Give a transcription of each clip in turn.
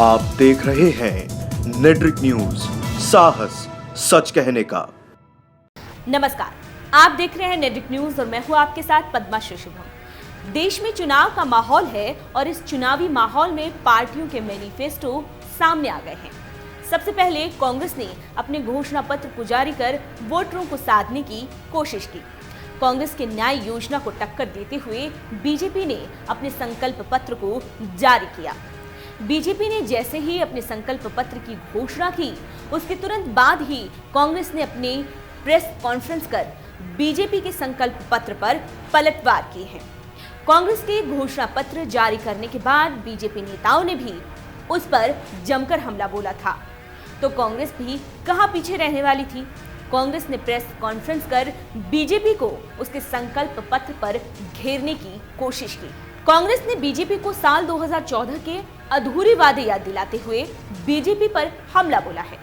आप देख रहे हैं नेट्रिक न्यूज, साहस सच कहने का। नमस्कार, आप देख रहे हैं नेट्रिक न्यूज और मैं हूं आपके साथ पद्मा शुभम। देश में चुनाव का माहौल है और इस चुनावी माहौल में पार्टियों के मैनिफेस्टो सामने आ गए हैं। सबसे पहले कांग्रेस ने अपने घोषणा पत्र को जारी कर वोटरों को साधने की कोशिश की। कांग्रेस के न्याय योजना को टक्कर देते हुए बीजेपी ने अपने संकल्प पत्र को जारी किया। बीजेपी ने जैसे ही अपने संकल्प पत्र की घोषणा की, उसके तुरंत बाद ही कांग्रेस ने अपनी प्रेस कॉन्फ्रेंस कर बीजेपी के संकल्प पत्र पर पलटवार की है। कांग्रेस के घोषणा पत्र जारी करने के बाद बीजेपी नेताओं ने भी उस पर जमकर हमला बोला था, तो कांग्रेस भी कहां पीछे रहने वाली थी। कांग्रेस ने प्रेस कॉन्फ्रेंस कर बीजेपी को उसके संकल्प पत्र पर घेरने की कोशिश की। कांग्रेस ने बीजेपी को साल 2014 के अधूरे वादे याद दिलाते हुए बीजेपी पर हमला बोला है।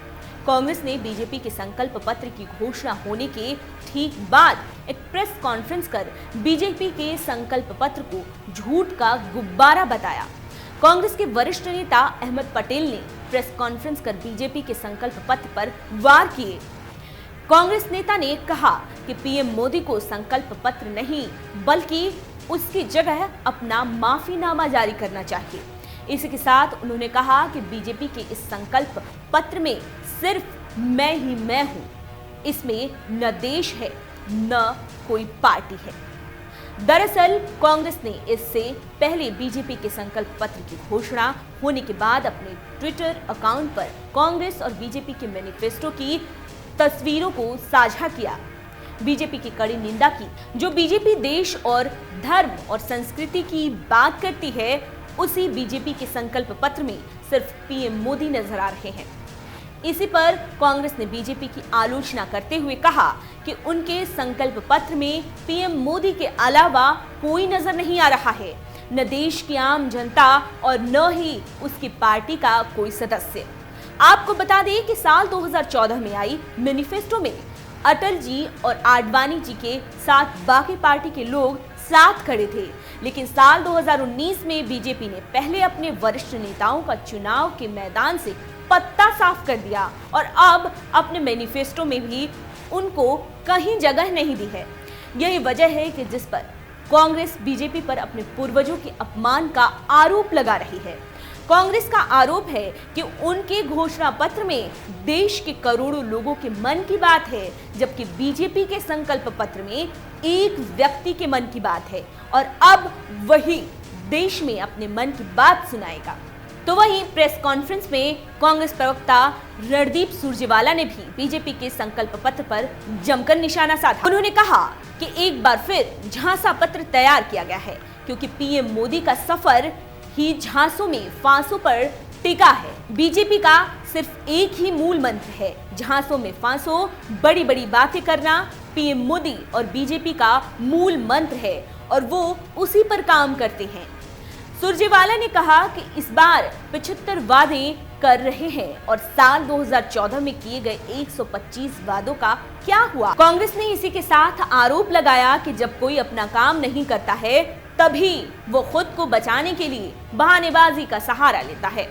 कांग्रेस ने बीजेपी के संकल्प पत्र की घोषणा होने के ठीक बाद एक प्रेस कॉन्फ्रेंस कर बीजेपी के संकल्प पत्र को झूठ का गुब्बारा बताया। कांग्रेस के वरिष्ठ नेता अहमद पटेल ने प्रेस कॉन्फ्रेंस कर बीजेपी के संकल्प पत्र पर वार किए। कांग्रेस नेता ने कहा कि पीएम मोदी को संकल्प पत्र नहीं बल्कि उसकी जगह अपना माफीनामा जारी करना चाहिए। इसी के साथ उन्होंने कहा कि बीजेपी के इस संकल्प पत्र में सिर्फ मैं ही मैं हूं, इसमें न देश है न कोई पार्टी है। दरअसल कांग्रेस ने इससे पहले बीजेपी के संकल्प पत्र की घोषणा होने के बाद अपने ट्विटर अकाउंट पर कांग्रेस और बीजेपी के मैनिफेस्टो की तस्वीरों को साझा किया। बीजेपी की कड़ी निंदा की। जो बीजेपी देश और धर्म और संस्कृति की बात करती है, उसी बीजेपी के संकल्प पत्र में सिर्फ पीएम मोदी नजर आ रहे हैं। इसी पर कांग्रेस ने बीजेपी की आलोचना करते हुए कहा कि उनके संकल्प पत्र में पीएम मोदी के अलावा कोई नजर नहीं आ रहा है, न देश की आम जनता और न ही उसकी पार्टी का कोई सदस्य। आपको बता दें कि साल 2014 में आई मैनिफेस्टो में अटल जी और आडवाणी जी के साथ बाकी पार्टी के लोग साथ खड़े थे, लेकिन साल 2019 में बीजेपी ने पहले अपने वरिष्ठ नेताओं का चुनाव के मैदान से पत्ता साफ कर दिया और अब अपने मैनिफेस्टो में भी उनको कहीं जगह नहीं दी है। यही वजह है कि जिस पर कांग्रेस बीजेपी पर अपने पूर्वजों के अपमान का आरोप लगा रही है। कांग्रेस का आरोप है कि उनके घोषणा पत्र में देश के करोड़ों लोगों के मन की बात है, जबकि बीजेपी के संकल्प पत्र में एक व्यक्ति के मन की बात है और अब वही देश में अपने मन की बात सुनाएगा। तो वहीं प्रेस कॉन्फ्रेंस में कांग्रेस प्रवक्ता रणदीप सुरजेवाला ने भी बीजेपी के संकल्प पत्र पर जमकर निशाना साधा। उन्होंने कहा कि एक बार फिर झांसा पत्र तैयार किया गया है, क्योंकि पीएम मोदी का सफर ही झांसों में फांसों पर टिका है। बीजेपी का सिर्फ एक ही मूल मंत्र है, झांसों में फांसों, बड़ी बड़ी बातें करना पीएम मोदी और बीजेपी का मूल मंत्र है और वो उसी पर काम करते हैं। सुरजेवाला ने कहा कि इस बार 75 वादे कर रहे हैं और साल 2014 में किए गए 125 वादों का क्या हुआ। कांग्रेस ने इसी के साथ आरोप लगाया कि जब कोई अपना काम नहीं करता है, तभी वो खुद को बचाने के लिए बहानेबाजी का सहारा लेता है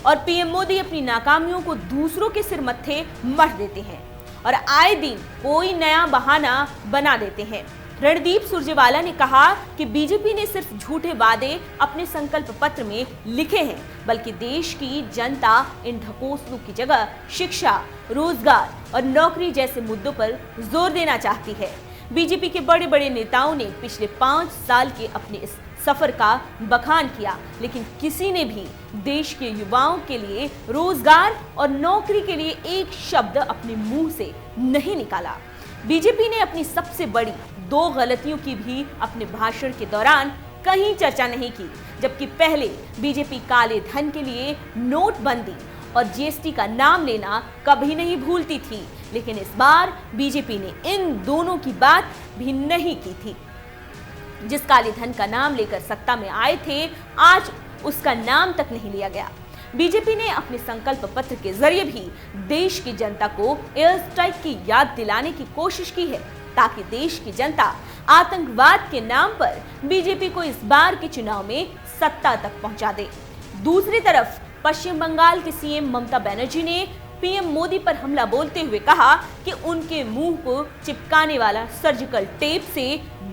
और पीएम मोदी अपनी नाकामियों को दूसरों के सिर मत्थे मढ़ देते हैं और आए दिन कोई नया बहाना बना देते हैं। रणदीप सुरजेवाला ने कहा कि बीजेपी ने सिर्फ झूठे वादे अपने संकल्प पत्र में लिखे हैं, बल्कि देश की जनता इन ढकोसलों की जगह शिक्षा, रोजगार और नौकरी जैसे मुद्दों पर जोर देना चाहती है। बीजेपी के बड़े बड़े नेताओं ने पिछले 5 साल के अपने इस सफर का बखान किया, लेकिन किसी ने भी देश के युवाओं के लिए रोजगार और नौकरी के लिए एक शब्द अपने मुंह से नहीं निकाला। बीजेपी ने अपनी सबसे बड़ी 2 गलतियों की भी अपने भाषण के दौरान कहीं चर्चा नहीं की, जबकि पहले बीजेपी काले धन के लिए नोटबंदी और जीएसटी का नाम लेना कभी नहीं भूलती थी, लेकिन इस बार बीजेपी ने इन दोनों की बात भी नहीं की थी। जिस काले धन का नाम लेकर सत्ता में आए थे, आज उसका नाम तक नहीं लिया गया। बीजेपी ने अपने संकल्प पत्र के जरिए भी देश की जनता को एयर स्ट्राइक की याद दिलाने की कोशिश की है, ताकि देश की जनता आतंकवाद के नाम पर बीजेपी को इस बार के चुनाव में सत्ता तक पहुंचा दे। दूसरी तरफ पश्चिम बंगाल के सीएम ममता बनर्जी ने पीएम मोदी पर हमला बोलते हुए कहा कि उनके मुंह को चिपकाने वाला सर्जिकल टेप से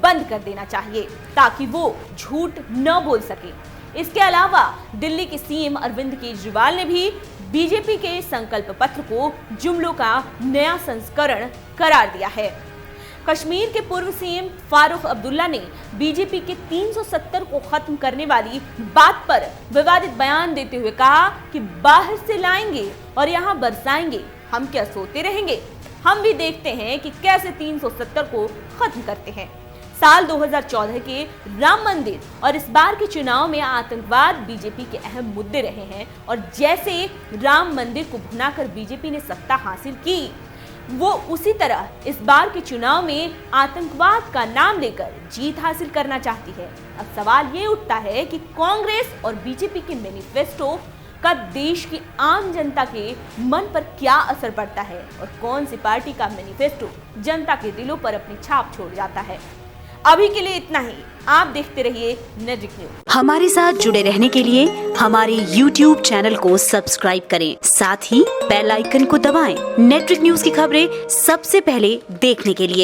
बंद कर देना चाहिए ताकि वो झूठ न बोल सके। इसके अलावा दिल्ली के सीएम अरविंद केजरीवाल ने भी बीजेपी के संकल्प पत्र को जुमलों का नया संस्करण करार दिया है। कश्मीर के पूर्व सीएम फारूक अब्दुल्ला ने बीजेपी के 370 को खत्म करने वाली बात पर विवादित बयान देते हुए कहा कि बाहर से लाएंगे और यहाँ बरसाएंगे, हम क्या सोते रहेंगे, हम भी देखते हैं कि कैसे 370 को खत्म करते हैं। साल 2014 के राम मंदिर और इस बार के चुनाव में आतंकवाद बीजेपी के अहम मुद्दे रहे हैं और जैसे राम मंदिर को भुनाकर बीजेपी ने सत्ता हासिल की, वो उसी तरह इस बार के चुनाव में आतंकवाद का नाम लेकर जीत हासिल करना चाहती है। अब सवाल ये उठता है कि कांग्रेस और बीजेपी के मैनिफेस्टो का देश की आम जनता के मन पर क्या असर पड़ता है और कौन सी पार्टी का मैनिफेस्टो जनता के दिलों पर अपनी छाप छोड़ जाता है। अभी के लिए इतना ही। आप देखते रहिए नेट्रिक न्यूज। हमारे साथ जुड़े रहने के लिए हमारे YouTube चैनल को सब्सक्राइब करें, साथ ही बेल आइकन को दबाएं। नेट्रिक न्यूज की खबरें सबसे पहले देखने के लिए।